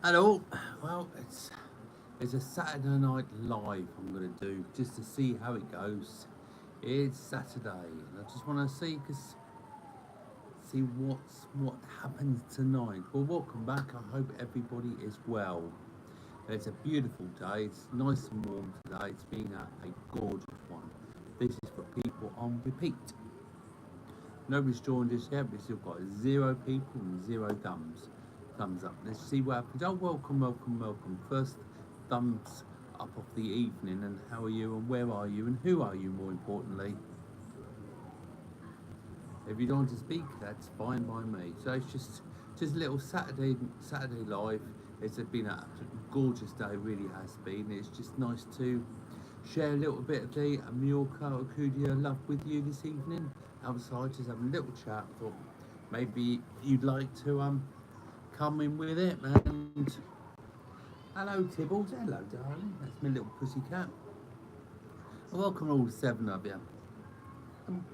Hello. Well, it's a Saturday night live I'm going to do just to see how it goes. It's Saturday, and I just want to see what happens tonight. Well, welcome back. I hope everybody is well. It's a beautiful day. It's nice and warm today. It's been a gorgeous one. This is for people on repeat. Nobody's joined us yet. We've still got zero people and zero thumbs up. Let's see what happens. Oh, welcome. First thumbs up of the evening. And how are you? And where are you? And who are you? More importantly, if you don't want to speak, that's fine by me. So it's just a little Saturday live. It's been a gorgeous day. Really has been. It's just nice to share a little bit of the Mallorca Alcudia love with you this evening. Outside, just have a little chat. Thought maybe you'd like to come in with it. And hello, Tibbles. Hello, darling. That's my little pussycat. Welcome all seven of you. I'm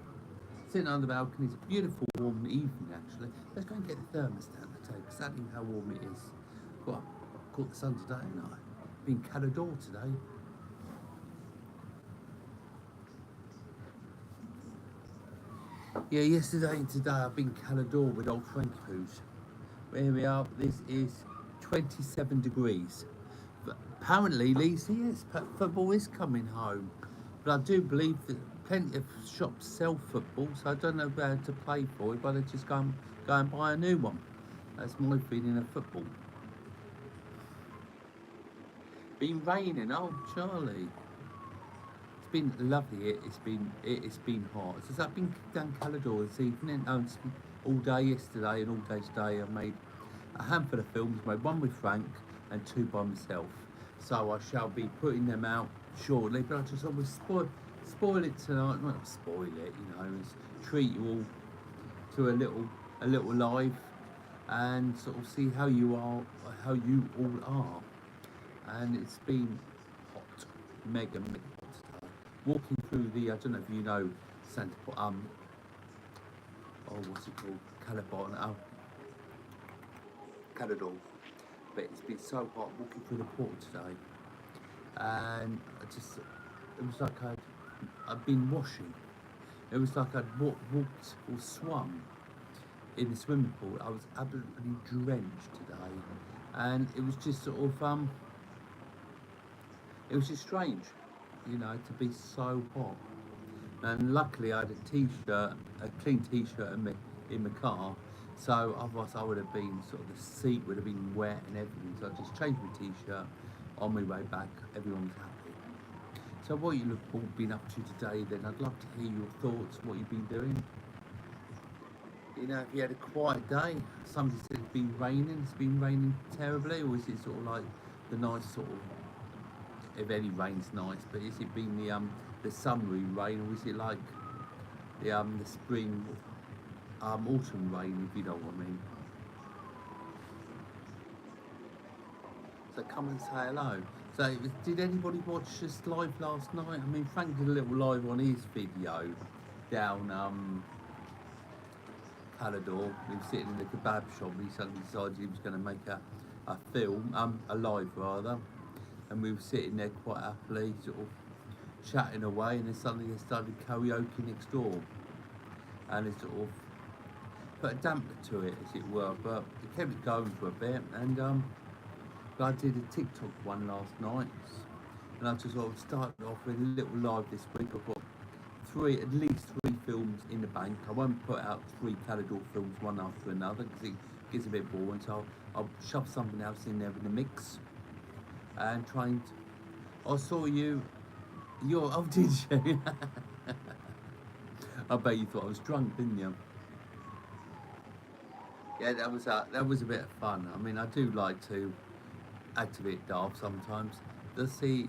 sitting on the balcony. It's a beautiful, warm evening, actually. Let's go and get the thermostat to take exactly how warm it is. Caught the sun today, and I've been Calador today. Yeah, yesterday and today I've been Calador with old Frankie Poos. Here we are. This is 27 degrees. But apparently, Lisa, yes, football is coming home. But I do believe that plenty of shops sell football, so I don't know where to play for it, but I just go and buy a new one. That's my feeling of football. Been raining, oh Charlie. It's been lovely. It's been hot. Since I've been down Calador this evening, all day yesterday and all day today. I made a handful of films. Made one with Frank and two by myself. So I shall be putting them out shortly. But I just always spoil it tonight. Well, not spoil it, treat you all to a little live and sort of see how you all are. And it's been hot, mega hot today. Walking through the, I don't know if you know Santa, what's it called, Calabon, Calador. But it's been so hot walking through the port today, and it was like I'd been washing. It was like I'd walked or swum in the swimming pool. I was absolutely drenched today, and it was just sort of it was just strange, to be so hot. And luckily, I had a clean T-shirt in my car. So otherwise, I would have been sort of the seat would have been wet and everything. So I just changed my T-shirt on my way back. Everyone was happy. So what you all been up to today? Then I'd love to hear your thoughts. What you've been doing. If you had a quiet day. Somebody said it's been raining. It's been raining terribly, or is it sort of like the nice sort of if any rain's nice, but is it been the summery rain, or is it like the spring autumn rain, if you know what I mean? So come and say hello. So did anybody watch us live last night? I mean, Frank did a little live on his video down Calador. He was sitting in the kebab shop and he suddenly decided he was going to make a film, a live rather, and we were sitting there quite happily, sort of chatting away, and then suddenly they started karaoke next door, and it sort of put a damper to it, as it were, but it kept it going for a bit, and I did a TikTok one last night, and I just sort of started off with a little live this week. I've got at least three films in the bank. I won't put out three Calador films one after another because it gets a bit boring, so I'll shove something else in there in the mix. And trying to, I saw oh, did you? I bet you thought I was drunk, didn't you? Yeah, that was a bit of fun. I mean, I do like to act a bit daft sometimes. Does he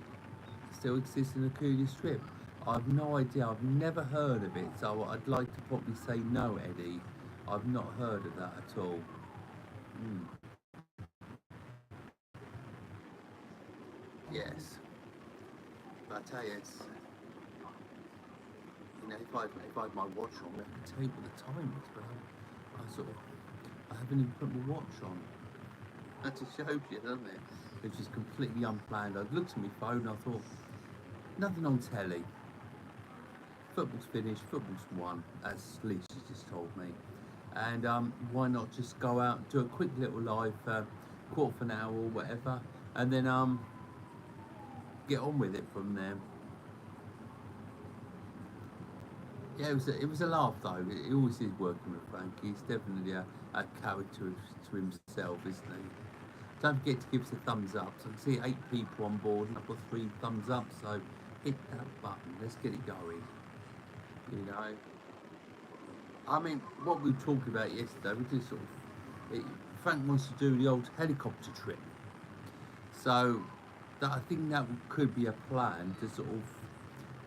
still exist in the Alcudia strip? I've no idea. I've never heard of it, so I'd like to probably say no, Eddie. I've not heard of that at all. Yes, but I tell you, if I had my watch on, I could tell you what the time is, but I haven't even put my watch on. That just shows you, doesn't it? It's just completely unplanned. I looked at my phone and I thought, nothing on telly. Football's finished, football's won, as Lisa just told me. And why not just go out, do a quick little live, quarter of an hour or whatever, and then get on with it from there. Yeah, it was a laugh though. It always is working with Frankie. He's definitely a character to himself, isn't he? Don't forget to give us a thumbs up. So I can see 8 people on board and I've got 3 thumbs up, so hit that button. Let's get it going. You know. I mean, what we were talking about yesterday, we just sort of, Frank wants to do the old helicopter trip. So that, I think that could be a plan to sort of,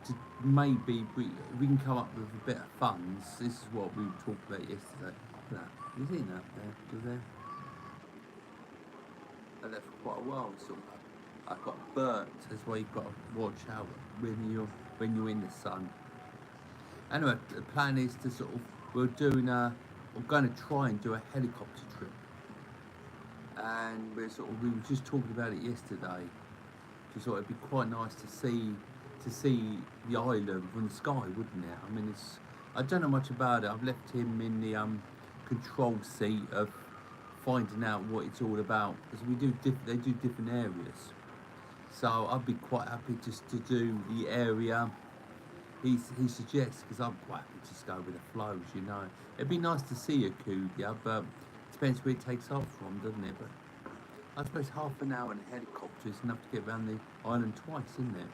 to maybe we can come up with a bit of funds. This is what we were talking about yesterday. Look at that. You seen that there? You there? And that for quite a while, sort of. I got burnt. That's why you've got to watch out when you're in the sun. Anyway, the plan is to sort of, we're going to try and do a helicopter trip, and we were just talking about it yesterday. Just thought it'd be quite nice to see the island from the sky, wouldn't it? I mean, I don't know much about it. I've left him in the control seat of finding out what it's all about, because they do different areas. So I'd be quite happy just to do the area he suggests, because I'm quite happy to just go with the flows, you know. It'd be nice to see Alcudia, but it depends where it takes off from, doesn't it? But I suppose half an hour in a helicopter is enough to get around the island twice, isn't it?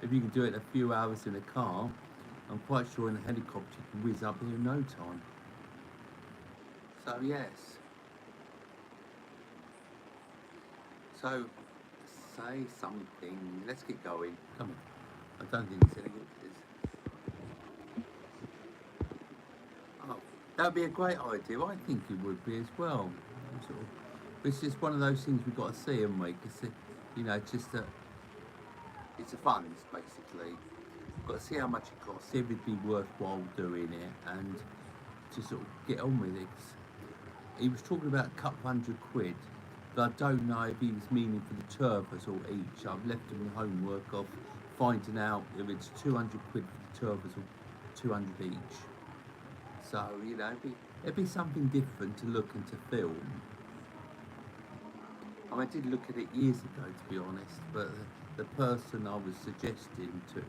If you can do it in a few hours in a car, I'm quite sure in a helicopter you can whiz up here in no time. So yes. So say something. Let's get going. Come on. I don't think it's any good. Oh, that'd be a great idea. I think it would be as well. Sort of, it's just one of those things we've got to see, haven't we? Because you know, it's a funds basically. We've got to see how much it costs, see if it'd be worthwhile doing it, and just sort of get on with it. He was talking about a couple £100, but I don't know if he was meaning for the turfers or each. I've left him the homework of finding out if it's £200 for the turfers or 200 each. So, you know, it'd be something different to look and to film. I mean, I did look at it years ago, to be honest, but the person I was suggesting to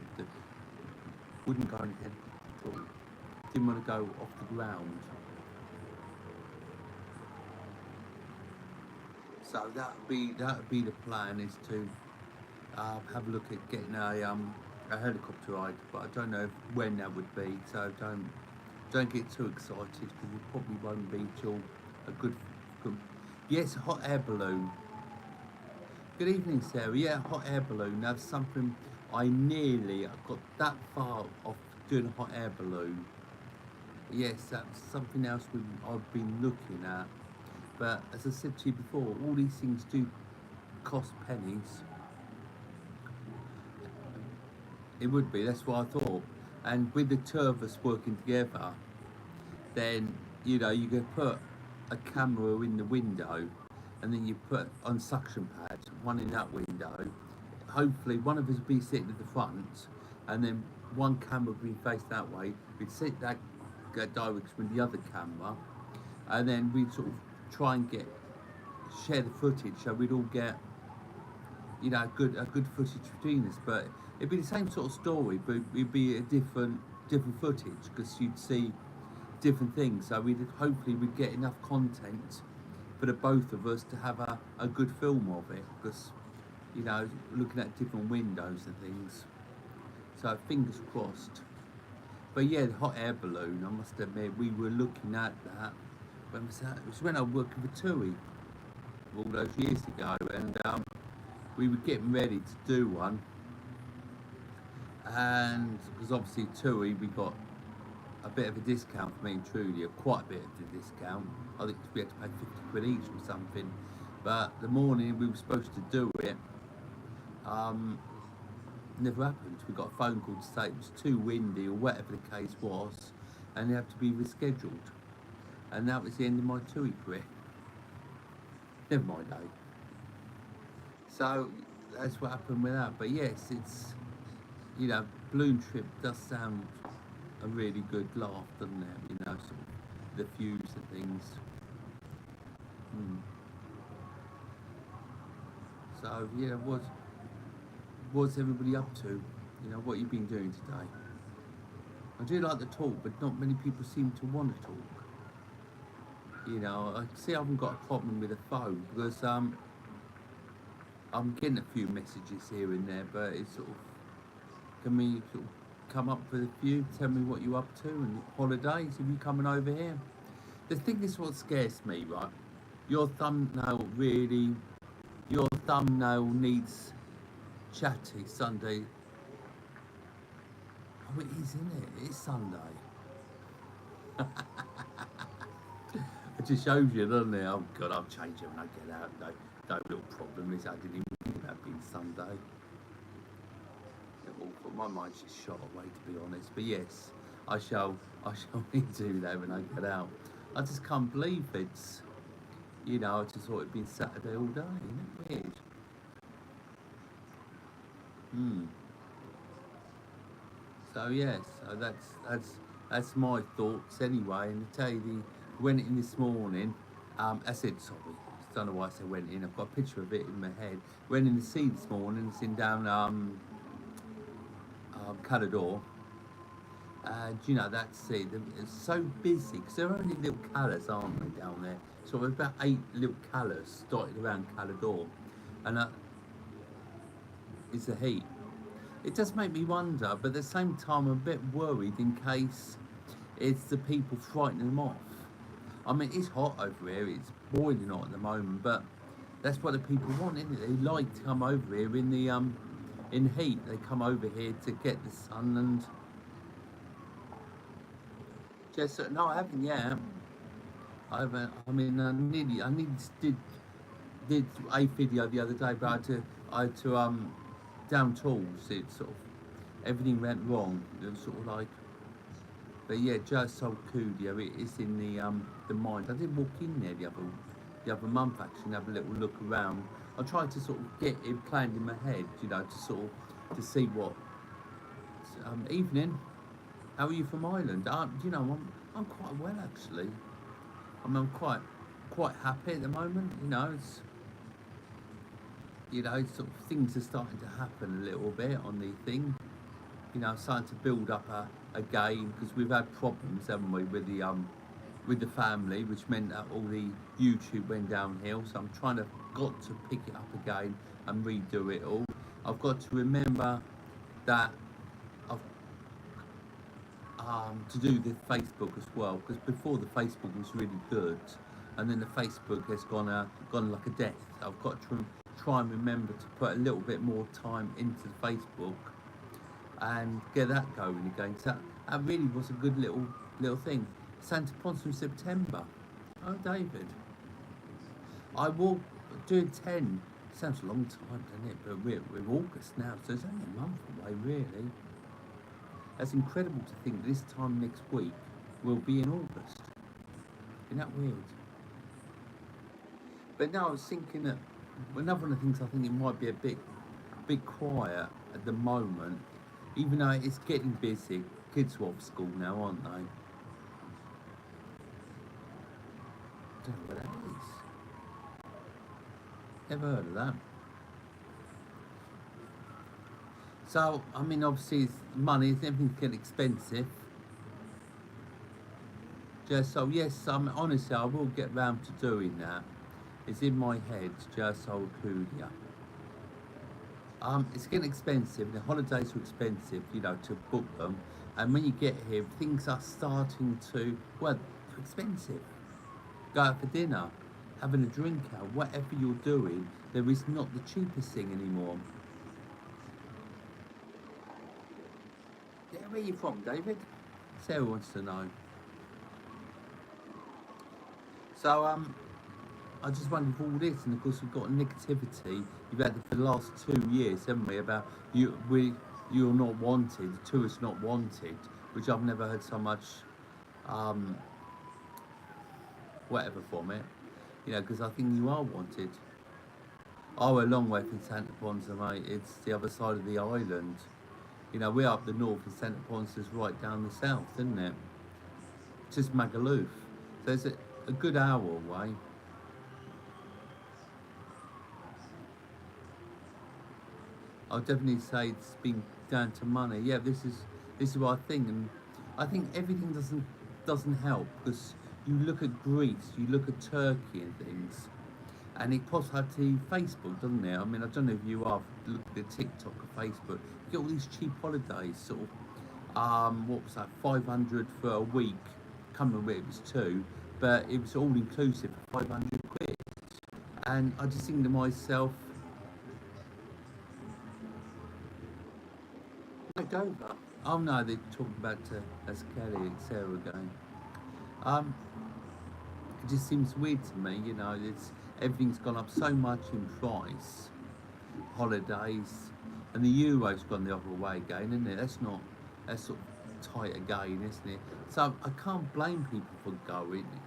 wouldn't go ahead at all. Didn't want to go off the ground. So that'd be the plan, is to have a look at getting a helicopter ride, but I don't know when that would be. So don't get too excited, because it probably won't be till a good. Yes, hot air balloon. Good evening, Sarah. Yeah, hot air balloon. That's something I got that far off doing a hot air balloon. Yes, that's something else I've been looking at. But as I said to you before, all these things do cost pennies. It would be, that's what I thought. And with the two of us working together, then, you know, you could put a camera in the window, and then you put on suction pads, one in that window. Hopefully one of us would be sitting at the front, and then one camera would be faced that way. We'd sit that direction with the other camera, and then we'd sort of try and share the footage, so we'd all get, you know, a good footage between us. But it'd be the same sort of story, but it'd be a different footage, because you'd see different things. So hopefully we'd get enough content for the both of us to have a good film of it, because, you know, looking at different windows and things. So fingers crossed. But yeah, the hot air balloon, I must admit, we were looking at that. When was that? It was when I was working for TUI all those years ago, and we were getting ready to do one. And because obviously TUI, we got a bit of a discount for me and Trudy, quite a bit of a discount. I think we had to pay £50 each or something. But the morning we were supposed to do it, never happened. We got a phone call to say it was too windy or whatever the case was, and it had to be rescheduled. And that was the end of my TUI career. Never mind, though. So that's what happened with that. But yes, it's, balloon trip does sound a really good laugh, doesn't it? Sort of the views and things. Mm. So yeah, what's everybody up to? What you been doing today? I do like the talk, but not many people seem to want to talk. I see I haven't got a problem with the phone because I'm getting a few messages here and there, but it's sort of, can we sort of come up with a few? Tell me what you're up to and holidays. Are you coming over here? The thing is, what scares me, right? Your thumbnail really, your thumbnail needs Chatty Sunday. Oh, it is, isn't it? It is Sunday. It just shows you, doesn't it? Oh God, I'll change it when I get out. No real problem is I didn't even think about being Sunday. But my mind's just shot away, to be honest. But yes, I shall do that when I get out. I just can't believe it's, I just thought it'd been Saturday all day. Isn't it weird? So yes, so that's my thoughts anyway. And to tell you, went in this morning. I said sorry. I don't know why I said went in. I've got a picture of it in my head. Went in the sea this morning. It's in down Calador. And that sea, it's so busy because there are only little callers, aren't they, down there? So there's about 8 little callers dotted around Calador, and it's the heat. It does make me wonder, but at the same time, I'm a bit worried in case it's the people frightening them off. I mean, it's hot over here, it's boiling hot at the moment, but that's what the people want, isn't it? They like to come over here in the in heat. They come over here to get the sun and just no, I haven't yet. I haven't. I mean, I did a video the other day, but I had to down tools. It sort of everything went wrong. It was sort of like, but yeah, just Alcudia. It is in the mine. I did walk in there the other month actually and have a little look around. I tried to sort of get it planned in my head, to sort of to see what evening. How are you from Ireland? I'm quite well actually. I'm quite happy at the moment. It's sort of things are starting to happen a little bit on the thing. Starting to build up a game because we've had problems, haven't we, with the family, which meant that all the YouTube went downhill. So I'm got to pick it up again and redo it all. I've got to remember that to do the Facebook as well, because before the Facebook was really good, and then the Facebook has gone like a death. I've got to try and remember to put a little bit more time into the Facebook and get that going again. So that really was a good little thing. Santa Ponce in September. Oh, David, I will do 10. Sounds a long time, doesn't it? But we're August now, so it's only a month away, really. That's incredible to think this time next week we'll be in August. Isn't that weird? But no, I was thinking that another one of the things I think it might be a bit quiet at the moment, even though it's getting busy. Kids are off school now, aren't they? I don't know what that is. Never heard of that. So, I mean, obviously, it's money, everything's getting expensive. Just so, yes, honestly, I will get round to doing that. It's in my head, just Alcudia. It's getting expensive, the holidays are expensive, to book them. And when you get here, things are starting to, well, they're expensive. Go out for dinner, having a drink out, whatever you're doing, there is not the cheapest thing anymore. Yeah, where are you from, David? Sarah wants to know. So, I just wondered if all this, and of course we've got negativity. You've had it for the last 2 years, haven't we? About you're not wanted, the tourists not wanted, which I've never heard so much, whatever from it. you know, because I think you are wanted. Oh, we're a long way from Santa Ponsa, mate. It's the other side of the island. You know, we're up the north and Santa Ponsa's right down the south, isn't it? Just Magaluf. So it's a good hour away. I'll definitely say it's been down to money. Yeah, this is what I think, and I think everything doesn't help because you look at Greece, you look at Turkey and things, and it pops out to Facebook, doesn't it? I mean, I don't know if you are looking at TikTok or Facebook. You get all these cheap holidays, sort of. What was that? 500 for a week. Can't remember it was two, but it was all inclusive for 500 quid. And I just think to myself, Moved over. oh no, they're talking about as Kelly and Sarah again. Um, it just seems weird to me, you know. Everything's gone up so much in price, holidays, and the euro's gone the other way again, isn't it? That's sort of tight again, isn't it? So I can't blame people for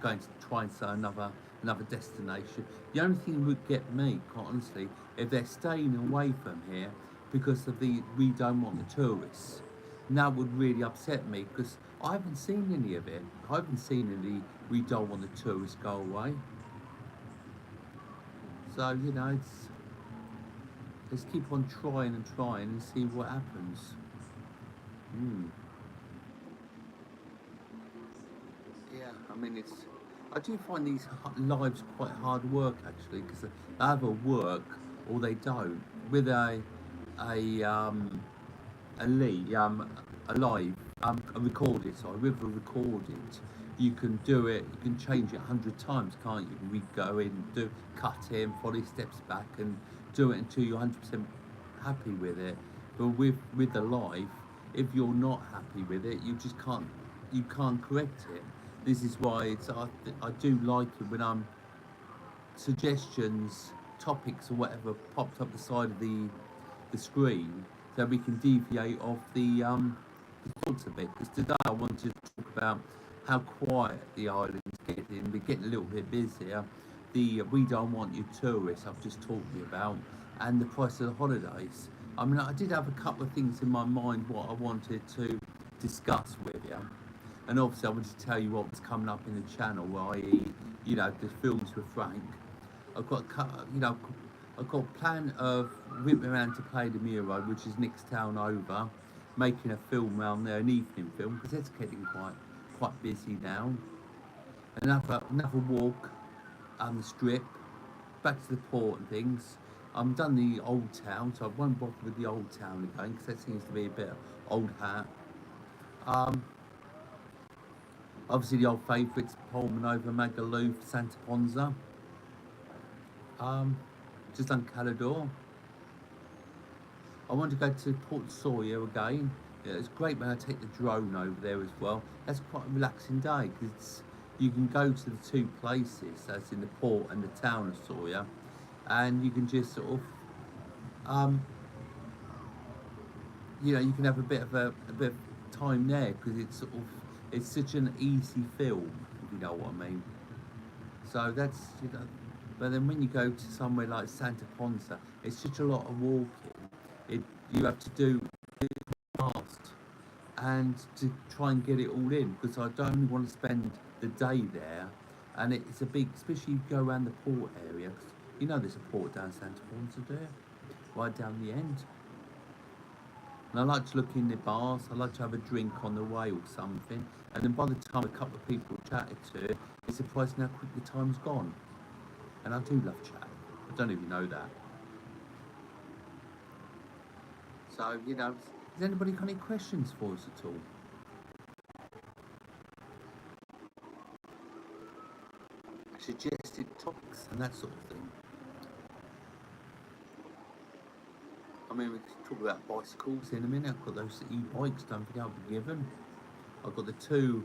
going to try and say another destination. The only thing would get me, quite honestly, if they're staying away from here because of the we don't want the tourists. And that would really upset me because I haven't seen any of it. I haven't seen any we don't want the tourists go away. So, you know, let's keep on trying and trying and see what happens. Mm. Yeah, I mean, I do find these lives quite hard work actually because they either work or they don't. With a a lead, a live, a recorded, sorry, with a recorded, you can do it, you can change it 100 times, can't you? We go in, cut in, follow steps back and do it until you're 100% happy with it. But with the live, if you're not happy with it, you can't correct it. This is why I do like it when suggestions, topics or whatever popped up the side of the screen so we can deviate off the thoughts a bit. Because today I wanted to talk about how quiet the island's getting. We're getting a little bit busier. The we don't want you tourists I've just talked to you about, and the price of the holidays. I mean, I did have a couple of things in my mind what I wanted to discuss with you, and obviously I wanted to tell you what was coming up in the channel, i.e., you know, the films with Frank. I've got, you know, I've got a plan of whipping around to Play the Miro, which is next town over, making a film around there, an evening film, because it's getting quite busy now. Another walk on the strip, back to the port and things. I'm done the old town, so I won't bother with the old town again, because that seems to be a bit old hat. Obviously the old favourites, Pullman over Magaluf, Santa Ponsa. Just done Calador. I want to go to Port Sawyer again. Yeah, it's great when I take the drone over there as well. That's quite a relaxing day because you can go to the two places, that's in the port and the town of Sawyer, and you can just sort of, you know, you can have a bit of time there because it's such an easy film, if you know what I mean. So that's, you know, but then when you go to somewhere like Santa Ponsa, it's such a lot of walking. You have to do it fast and to try and get it all in because I don't want to spend the day there, and it's a big, especially if you go around the port area. 'Cause you know there's a port down Santa Ponsa there, right down the end. And I like to look in the bars. I like to have a drink on the way or something. And then by the time a couple of people chatted to it, it's surprising how quick the time's gone. And I do love chatting. I don't know if you know that. So, you know, has anybody got any questions for us at all? Suggested topics and that sort of thing. I mean, we could talk about bicycles in a minute. I've got those e-bikes, don't forget I'll be given. I've got the two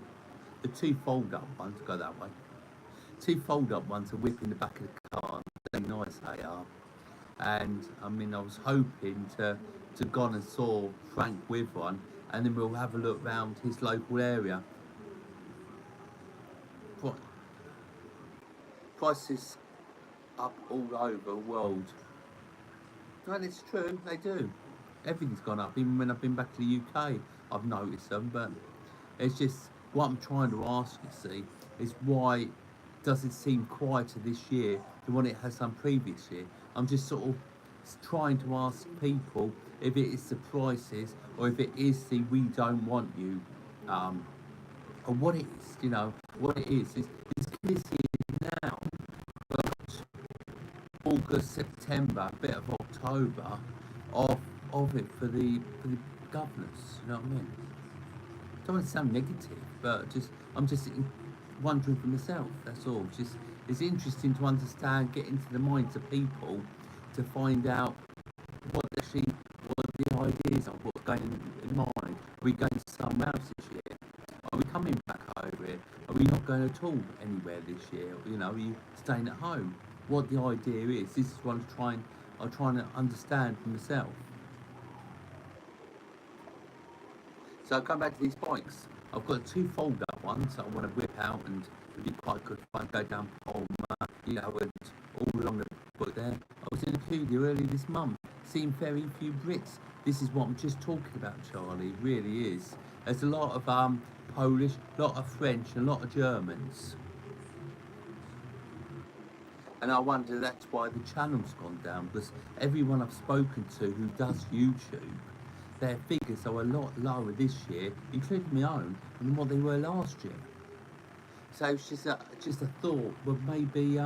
fold-up ones, go that way. Two fold-up ones are whip in the back of the car, and very nice they are. And I mean, I was hoping to go and saw Frank with one, and then we'll have a look around his local area. Prices up all over the world. And it's true, they do. Everything's gone up. Even when I've been back to the UK, I've noticed them. But it's just what I'm trying to ask, you see, is why does it seem quieter this year than what it has done previous year? I'm just sort of trying to ask people if it is the prices or if it is the we don't want you, um, or what it is. You know, what it is. It's clear now, but August, September, a bit of October, of of it for the governors. You know what I mean? Don't want to sound negative, but just I'm just wondering for myself. That's all. Just it's interesting to understand, get into the minds of people, to find out what actually what the ideas are, what's going in mind. Are we going somewhere else this year? Are we coming back over here? Are we not going at all anywhere this year? You know, are you staying at home? What the idea is? This is what I'm trying to understand for myself. So I come back to these bikes. I've got two fold-up ones that I want to whip out, and it'd be quite good fun. Go down Palmer, you know, and all along the book there. I was in Alcudia early this month, seeing very few Brits. This is what I'm just talking about, Charlie. It really is. There's a lot of Polish, a lot of French, and a lot of Germans. And I wonder that's why the channel's gone down, because everyone I've spoken to who does YouTube, their figures are a lot lower this year, including my own, than what they were last year. So it's just a thought, but maybe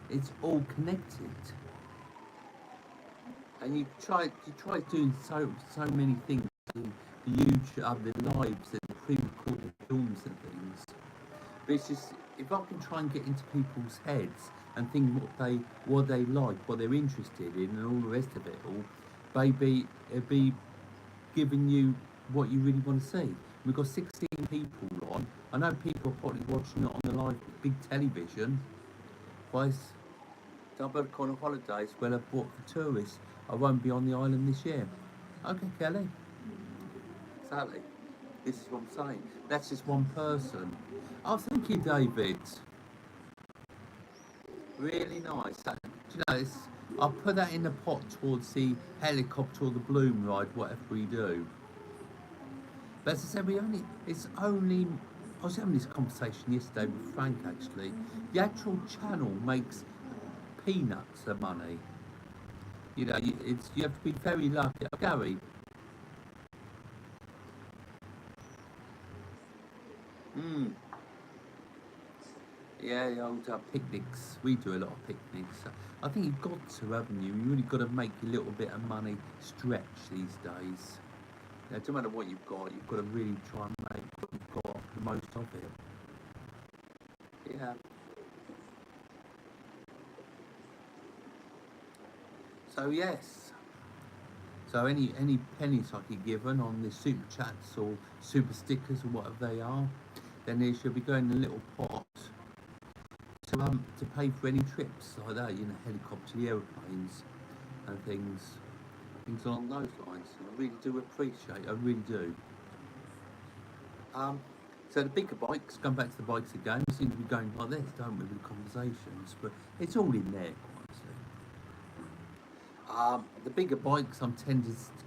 it's all connected. And you try doing so many things, the YouTube, the lives, and the pre-recorded films and things. But it's just if I can try and get into people's heads and think what they like, what they're interested in, and all the rest of it all, maybe it'd be giving you what you really want to see. We've got 16 people on. I know people are probably watching it on the live big television. Twice, double on holidays when I bought for tourists. I won't be on the island this year. Okay, Kelly. Exactly. This is what I'm saying. That's just one person. Oh, thank you, David. Really nice. Do you know, I'll put that in the pot towards the helicopter or the balloon ride, whatever we do. But as I said, I was having this conversation yesterday with Frank actually. The actual channel makes peanuts of money. You know, you have to be very lucky. Oh, Gary. Mm. Yeah, the old picnics. We do a lot of picnics. I think you've got to, haven't you? You really got to make a little bit of money stretch these days. You know, no matter what you've got to really try and make what you've got the most of it. Yeah. So yes. So any pennies I get given on the super chats or super stickers or whatever they are, then they should be going in a little pot to pay for any trips like that, you know, helicopter, aeroplanes and things along those lines. I really do appreciate, I really do. Um, so the bigger bikes, going back to the bikes again, we seem to be going like this, don't we, with the conversations, but it's all in there, honestly. The bigger bikes, I'm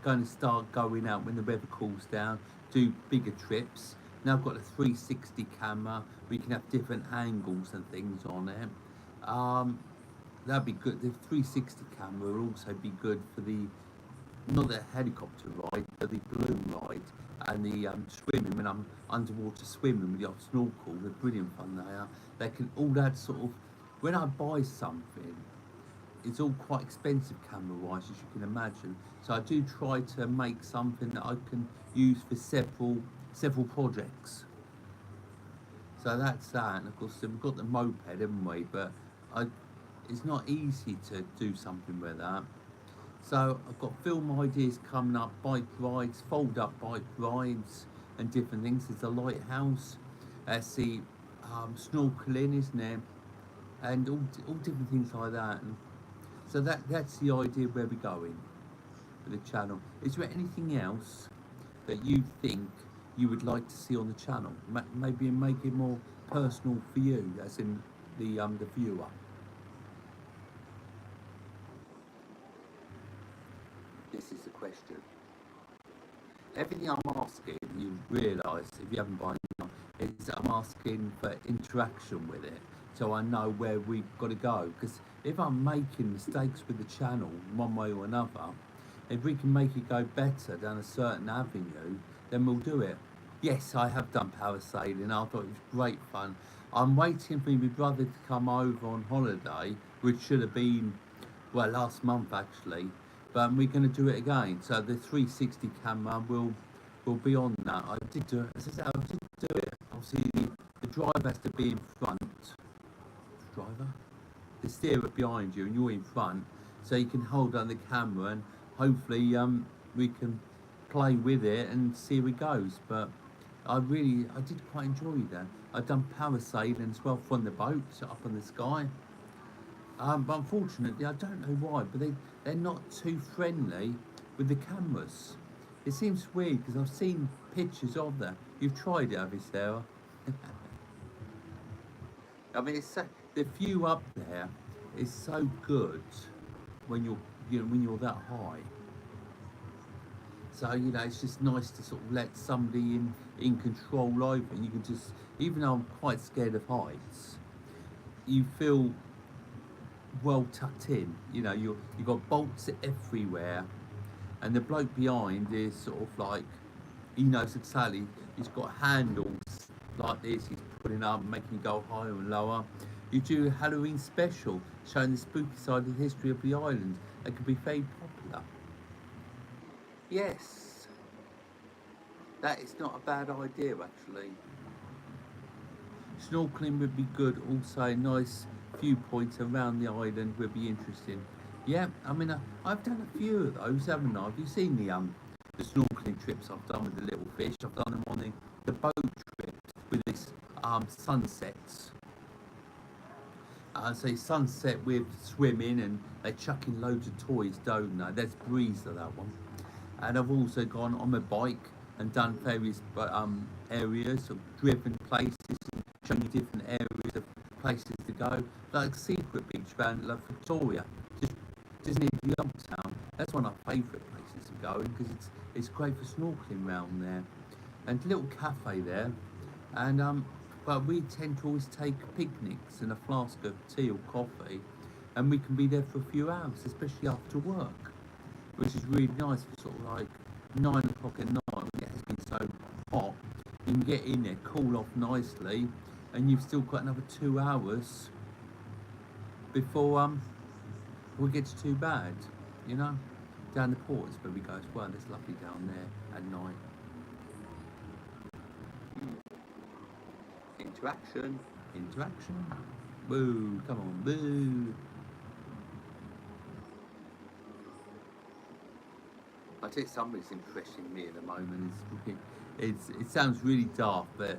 going to start going out when the weather cools down, do bigger trips. Now I've got a 360 camera, we can have different angles and things on it. That'd be good. The 360 camera will also be good for not the helicopter ride, but the balloon ride and the swimming. When I'm underwater swimming with the old snorkel, they're brilliant fun they are. They can all that sort of. When I buy something, it's all quite expensive camera-wise, as you can imagine. So I do try to make something that I can use for several projects. So that's that. And of course, we've got the moped, haven't we? But it's not easy to do something with that. So I've got film ideas coming up, bike rides, fold-up bike rides, and different things. There's a lighthouse. That's the snorkeling, isn't it? And all different things like that. And so that's the idea where we're going with the channel. Is there anything else that you think you would like to see on the channel? Maybe make it more personal for you, as in the viewer. question. Everything I'm asking, you realise, if you haven't by now, is I'm asking for interaction with it, so I know where we've got to go. Because if I'm making mistakes with the channel, one way or another, if we can make it go better down a certain avenue, then we'll do it. Yes, I have done parasailing. I thought it was great fun. I'm waiting for my brother to come over on holiday, which should have been, well, last month actually. But we're going to do it again. So the 360 camera will be on that. I did do it. As I said, I did do it. Obviously, the driver has to be in front. Driver? The steerer behind you, and you're in front, so you can hold on the camera, and hopefully we can play with it and see where it goes. But I did quite enjoy that. I've done parasailing as well from the boat up in the sky. But unfortunately, I don't know why, but they're not too friendly with the cameras. It seems weird because I've seen pictures of them. You've tried it, have you, Sarah? I mean, the view up there is so good when you're that high. So it's just nice to sort of let somebody in control over. You can just, even though I'm quite scared of heights, you feel well tucked in. You've got bolts everywhere, and the bloke behind is sort of like, he knows exactly. He's got handles like this. He's putting up, making you go higher and lower. You do a Halloween special showing the spooky side of the history of the island. That could be very popular. Yes, that is not a bad idea actually. Snorkeling would be good. Also, a nice viewpoints around the island would be interesting. Yeah, I mean, I've done a few of those, haven't I? Have you seen the snorkeling trips I've done with the little fish? I've done them on the boat trip with these sunsets. So sunset with swimming, and they chuck in loads of toys, don't they? There's breeze of that one. And I've also gone on my bike and done various areas, or driven places, and shown you different areas of places to go, like Secret Beach around Lake Victoria, just near Youngstown. That's one of my favourite places to go because it's great for snorkeling around there. And a little cafe there, and but we tend to always take picnics and a flask of tea or coffee, and we can be there for a few hours, especially after work, which is really nice for sort of like 9 o'clock at night when it has been so hot. You can get in there, cool off nicely, and you've still got another 2 hours before it gets too bad, Down the port is where we go as well. It's lovely down there at night. Interaction. Boo, come on, boo. I tell you, somebody's impressing me at the moment. It sounds really daft, but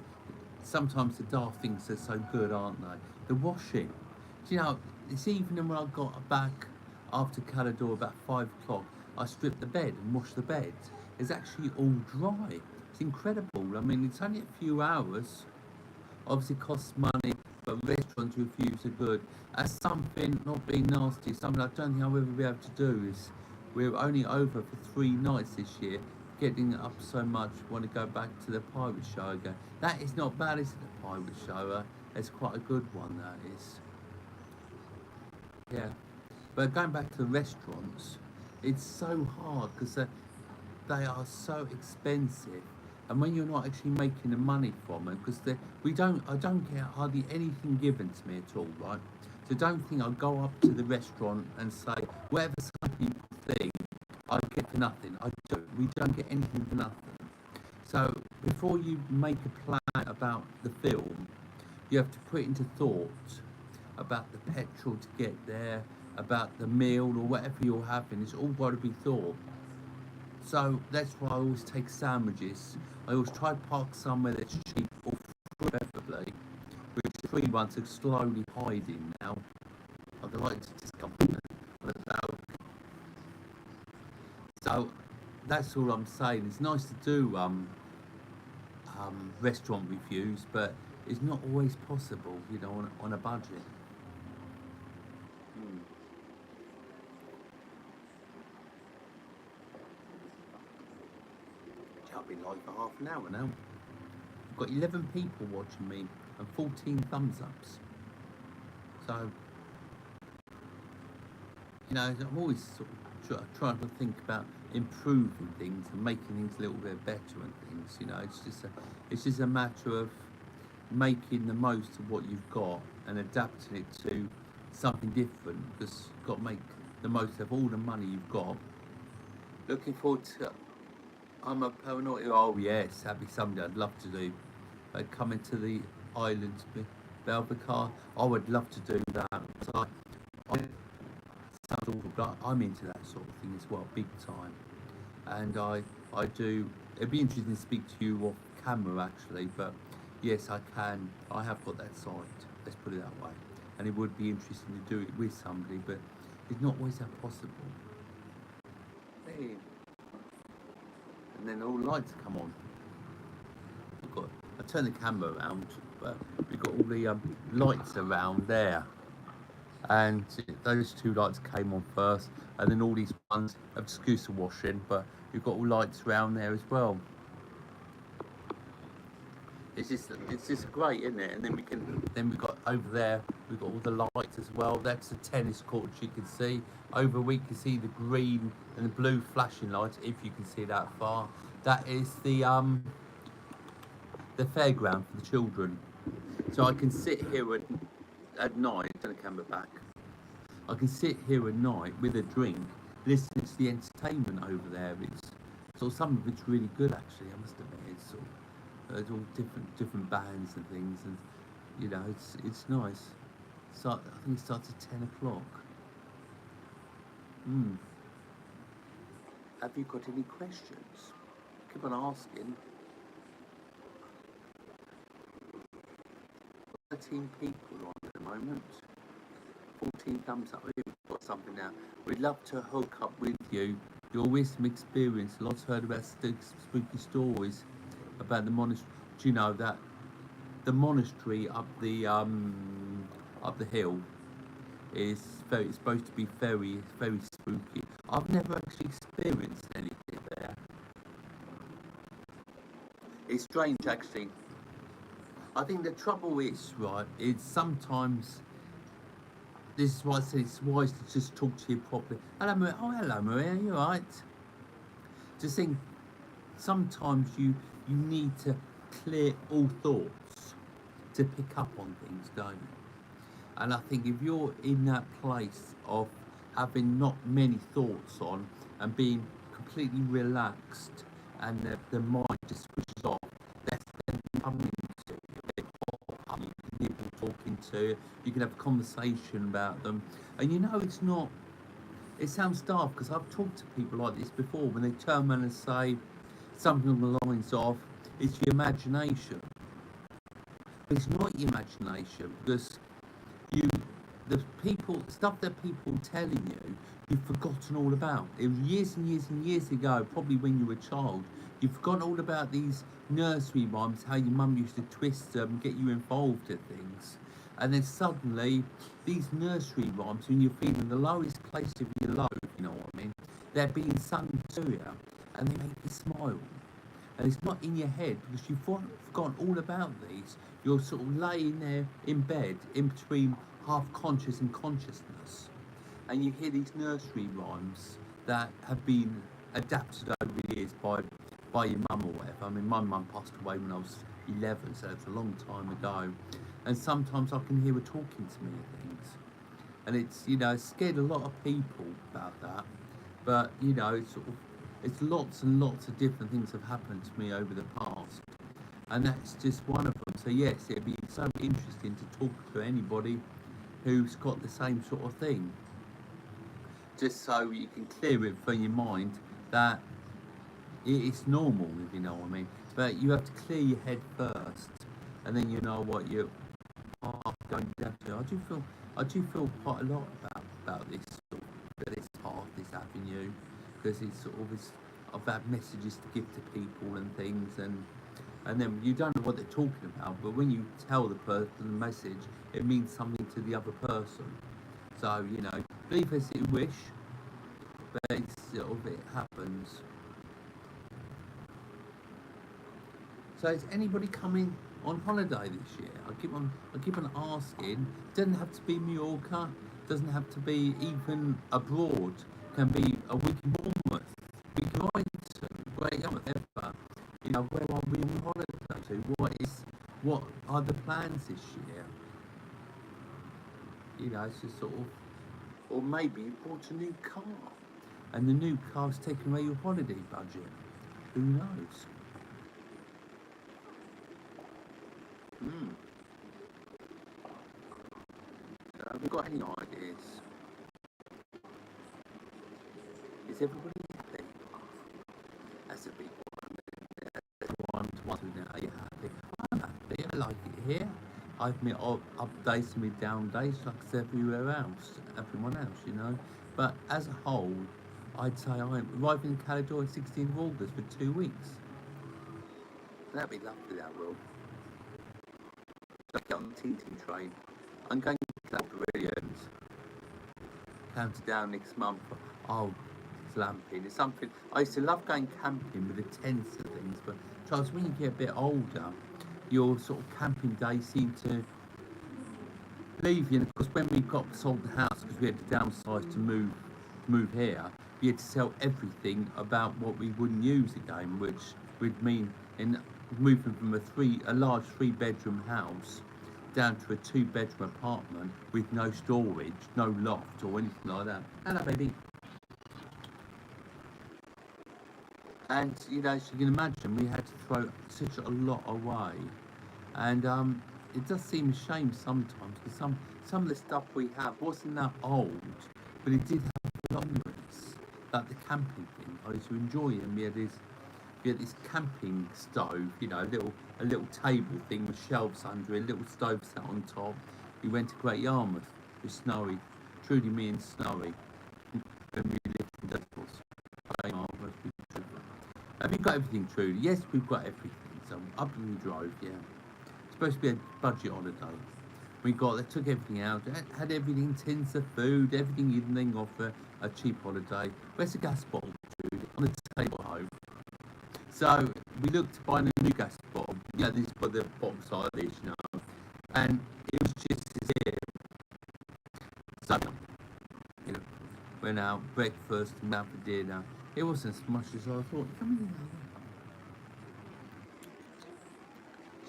sometimes the daft things are so good, aren't they? The washing. Do you know, this evening when I got back after Calador about 5 o'clock, I stripped the bed and washed the bed. It's actually all dry. It's incredible. I mean, it's only a few hours. Obviously costs money, but restaurant reviews are good. As something, not being nasty, something I don't think I'll ever be able to do is, we're only over for 3 nights this year, getting up so much, want to go back to the pirate show again. That is not bad, is it, the pirate show? It's quite a good one, that is. Yeah. But going back to the restaurants, it's so hard because they are so expensive. And when you're not actually making the money from it, because I don't get hardly anything given to me at all, right? So don't think I'll go up to the restaurant and say, whatever some people think, I get for nothing. I don't. We don't get anything for nothing. So before you make a plan about the film, you have to put into thought about the petrol to get there, about the meal or whatever you're having. It's all got to be thought. So that's why I always take sandwiches. I always try to park somewhere that's cheap, or preferably, which the free ones are slowly hiding now. I'd like to just come in. So that's all I'm saying. It's nice to do restaurant reviews, but it's not always possible, on a budget. been live for half an hour now. I've got 11 people watching me and 14 thumbs ups. So, you know, I'm always sort of trying to think about improving things and making things a little bit better and things. You know, it's just a matter of making the most of what you've got and adapting it to something different, because you've got to make the most of all the money you've got. Looking forward to, I'm a paranoid, oh yes, that'd be something I'd love to do. Coming to the islands, Belvicar, I would love to do that. So I sounds awful, but I'm into that sort of thing as well, big time. And I do, it'd be interesting to speak to you off camera actually, but yes, I can, I have got that side, let's put it that way. And it would be interesting to do it with somebody, but it's not always that possible. Hey. And then all the lights come on. I turn the camera around, but we've got all the lights around there. And those two lights came on first, and then all these ones have excuse of washing, but we've got all lights around there as well. It's just great, isn't it? And then we've got over there, we've got all the lights as well. That's the tennis court, you can see. Over we can see the green and the blue flashing lights, if you can see that far. That is the fairground for the children. So I can sit here at night, turn the camera back. I can sit here at night with a drink, listening to the entertainment over there. Some of it's really good actually, I must admit. It's all different bands and things, and you know, it's nice. So I think it starts at 10 o'clock. Have you got any questions? Keep on asking. 13 people on at the moment. 14 thumbs up. We've got something now. We'd love to hook up with you. Your wisdom experience. Lots heard about spooky stories about the monastery. Do you know that the monastery up the hill is it's supposed to be very spooky. I've never actually experienced anything there. It's strange actually. I think the trouble is, right, is sometimes, this is why I said it's wise to just talk to you properly. Hello Maria, oh hello Maria, you alright? Just think, sometimes you need to clear all thoughts to pick up on things, don't you? And I think if you're in that place of having not many thoughts on and being completely relaxed and the mind just switches off, that's then coming to you. You can hear people talking to you, you can have a conversation about them. And you know, it sounds daft because I've talked to people like this before when they turn around and say something along the lines of, it's your imagination. But it's not your imagination, because stuff that people are telling you, you've forgotten all about. It was years and years and years ago, probably when you were a child. You've forgotten all about these nursery rhymes, how your mum used to twist them and get you involved in things. And then suddenly, these nursery rhymes, when you're feeling the lowest place of your low, you know what I mean, they're being sung to you, and they make you smile. And it's not in your head, because you've forgotten all about these. You're sort of laying there in bed, in between half conscious and consciousness. And you hear these nursery rhymes that have been adapted over the years by your mum or whatever. I mean, my mum passed away when I was 11, so it's a long time ago. And sometimes I can hear her talking to me and things. And it's, you know, it's scared a lot of people about that. But, you know, it's lots and lots of different things have happened to me over the past. And that's just one of them. So yes, it'd be so interesting to talk to anybody who's got the same sort of thing. Just so you can clear it from your mind that it's normal, if you know what I mean. But you have to clear your head first, and then you know what you're going down to. I do feel quite a lot about this path, this avenue, because it's sort of I've had messages to give to people and things, and then you don't know what they're talking about, but when you tell the person the message, it means something to the other person. So, you know, believe as you wish, but it's sort of, it happens. So is anybody coming on holiday this year? I keep on asking. Doesn't have to be Mallorca. Doesn't have to be even abroad. Can be a week in Bournemouth, week in Brighton, Great Yarmouth, ever. You know, where are we on holiday to? What are the plans this year? You know, it's just sort of, or maybe you bought a new car, and the new car's taking away your holiday budget. Who knows? Hmm. Have you got any ideas? Is everybody happy? That's a big one. Are you happy? I'm happy. I like it here. I've met up days and me down days like it's everywhere else, everyone else, you know. But as a whole, I'd say I'm arriving in Caledonia 16th of August for 2 weeks. That'd be lovely, that will. Get on the TT train. I'm going to that brilliant. Counted down next month. Oh, glamping. It's something I used to love going camping with the tents and things, but Charles, when you get a bit older, your sort of camping days seem to leave you. Because when we got sold the house, because we had to downsize to move here, we had to sell everything about what we wouldn't use again, which would mean in moving from a large 3-bedroom house down to a 2-bedroom apartment with no storage, no loft or anything like that. Hello, baby. And you know, as you can imagine, we had to throw such a lot away, and it does seem a shame sometimes because some of the stuff we have wasn't that old, but it did have memories, like the camping thing. I used to enjoy it. And we had this camping stove, you know, a little table thing with shelves under it, a little stove sat on top. We went to Great Yarmouth with Snowy, Trudy, me and Snowy, when we lived in Dudley. Have you got everything, Trudy? Yes, we've got everything. So up we drove, yeah. It's supposed to be a budget holiday. They took everything out, had everything, tins of food, everything you can off a cheap holiday. Where's the gas bottle, Trudy? On the table home. So we looked to buy a new gas bottle. Yeah, this for the bottom side of this, you know. And it was just as if, so, you know, went out, breakfast, and out for dinner. It wasn't as much as I thought.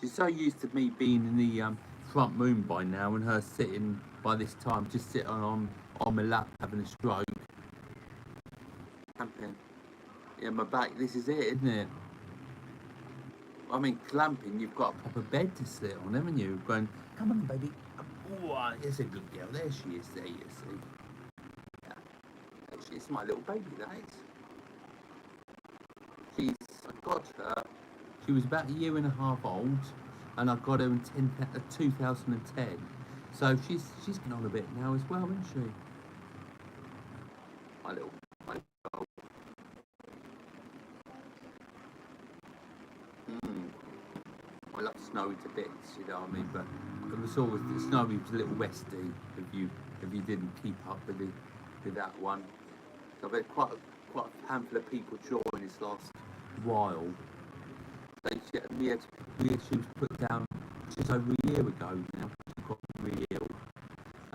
She's so used to me being in the front room by now, and her sitting by this time, just sitting on my lap having a stroke. Camping. Yeah, my back. This is it, isn't it? I mean, glamping. You've got a proper bed to sit on, haven't you? Going, come on, baby. Oh, it's a good girl. There she is. There you see. Yeah. She's my little baby, that is. I got her, she was about 1.5 years old, and I got her in 2010. So she's getting on a bit now as well, isn't she? My little girl. I love Snowy to bits, you know what I mean? But it was always, Snowy was a little westy if you didn't keep up with that one. So I've had quite a handful of people join this last while. She was put down just over a year ago now. She got really ill.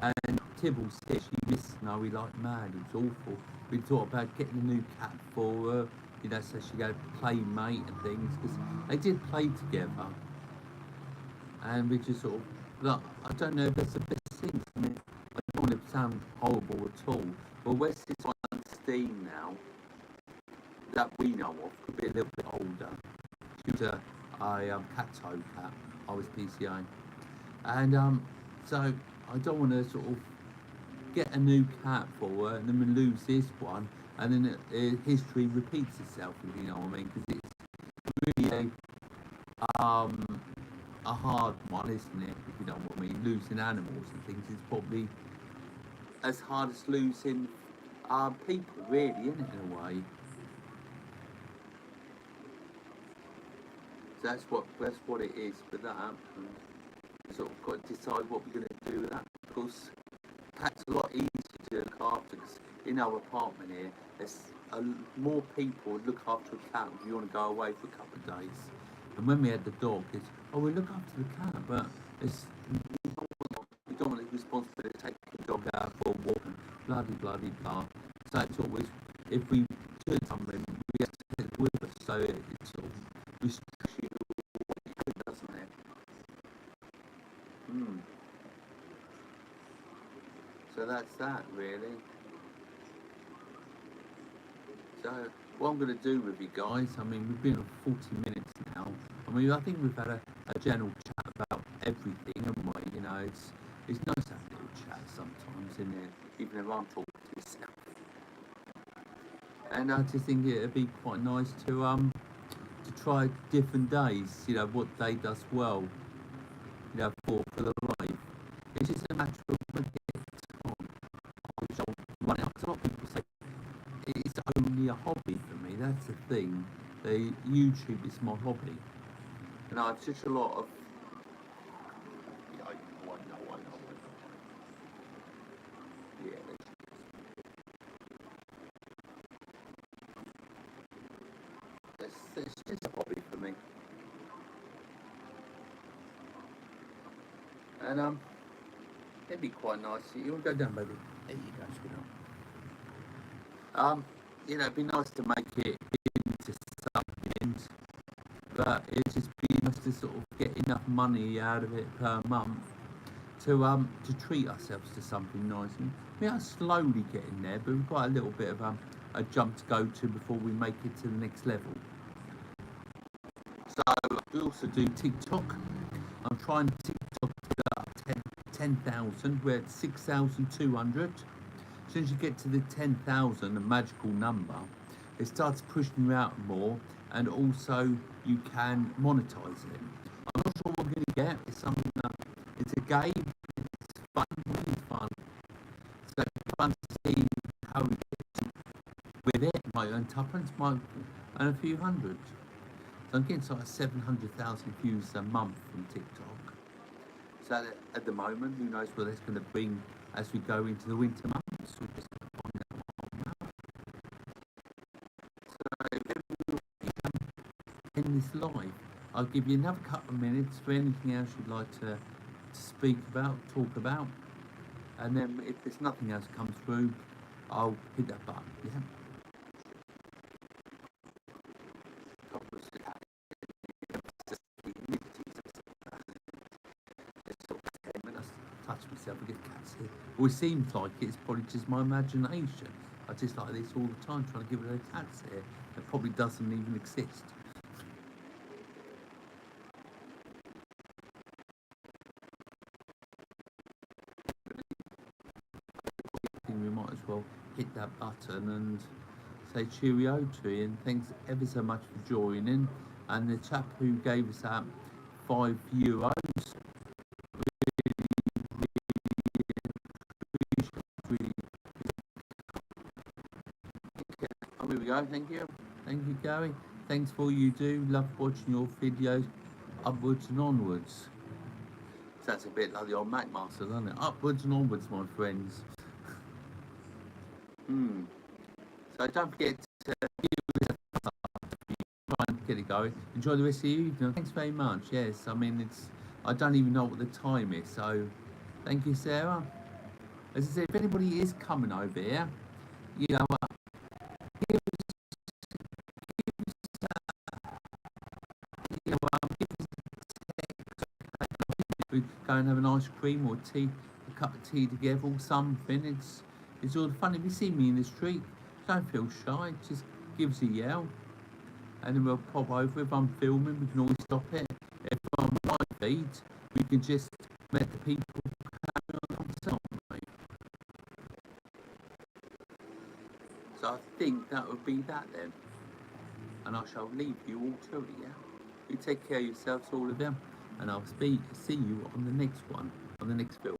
And Tibble said she missed Snowy like mad. It was awful. We thought about getting a new cat for her, you know, so she had a playmate and things, because they did play together. And we just sort of, look, I don't know if that's the best thing. I mean, I don't want to sound horrible at all, but where's this one Steam now that we know of, could be a little bit older. She was a cat-toe cat. I was PCA, and so I don't want to sort of get a new cat for her and then we lose this one, and then history repeats itself, if you know what I mean, because it's really a hard one, isn't it, if you know what I mean. Losing animals and things is probably as hard as losing people, really, isn't it, in a way. So that's what it is for that. And sort of got to decide what we're going to do with that. Of course, cat's a lot easier to look after, because in our apartment here, there's more people look after a cat if you want to go away for a couple of days. And when we had the dog, it's, oh, we look after the cat, but it's, we don't want the responsibility to take the dog out for a walk and bloody blah. So it's always, if we do something, we have to take it with us. So it sort of restricts you, doesn't it? So that's that, really. So what I'm going to do with you guys, I mean, we've been on 40 minutes now. I mean, I think we've had a general chat about everything, haven't we? You know, it's nice to have a little chat sometimes, isn't it? Even if I'm talking to myself. And I just think it'd be quite nice to try different days. You know, what day does well. You know, for the life. It's just a matter of when it gets on. Running up to a lot of people say it's only a hobby for me. That's the thing. The YouTube is my hobby, and I've such a lot of. Yeah, I know. Yeah, it's just a hobby for me, and it'd be quite nice. You want to go down, baby? There you go, sweetheart. You know, it'd be nice to make it into something, but it'd just be nice to sort of get enough money out of it per month to treat ourselves to something nice. And we are slowly getting there, but we've got a little bit of a jump to go to before we make it to the next level. So we also do TikTok. I'm trying TikTok to get up 10,000. We're at 6,200. As soon as you get to the 10,000, a magical number, it starts pushing you out more, and also you can monetize it. I'm not sure what I'm going to get. It's something it's a game. It's fun, really fun. So it's fun to see how we get with it. Might earn tuppence, might earn a few hundred. So I'm getting sort of 700,000 views a month from TikTok. So at the moment, who knows what that's going to bring as we go into the winter months. We just find out. So in this live, I'll give you another couple of minutes for anything else you'd like to speak about, talk about, and then if there's nothing else that comes through, I'll hit that button. Yeah. Touch myself against cats here. Well, it seems like it's probably just my imagination. I just like this all the time, trying to give it a cats here that probably doesn't even exist. I think we might as well hit that button and say cheerio to you, and thanks ever so much for joining. And the chap who gave us that €5, oh, here we go. Thank you, Gary. Thanks for all you do. Love watching your videos, upwards and onwards. So that's a bit like the old Mac Master, doesn't it? Upwards and onwards, my friends. So don't forget to try and get it going. Enjoy the rest of the evening. Thanks very much. Yes, I mean I don't even know what the time is. So thank you, Sarah. As I said, if anybody is coming over here, you know, give us, you know, we go and have an ice cream or tea, a cup of tea together or something. It's all fun. If you see me in the street, don't feel shy. Just give us a yell, and then we'll pop over. If I'm filming, we can always stop it. If I'm on live feed, we can just let the people carry on themselves. So I think that would be that then, and I shall leave you all to it. Yeah, you take care of yourselves, all of them, and I'll see you on the next one, on the next film.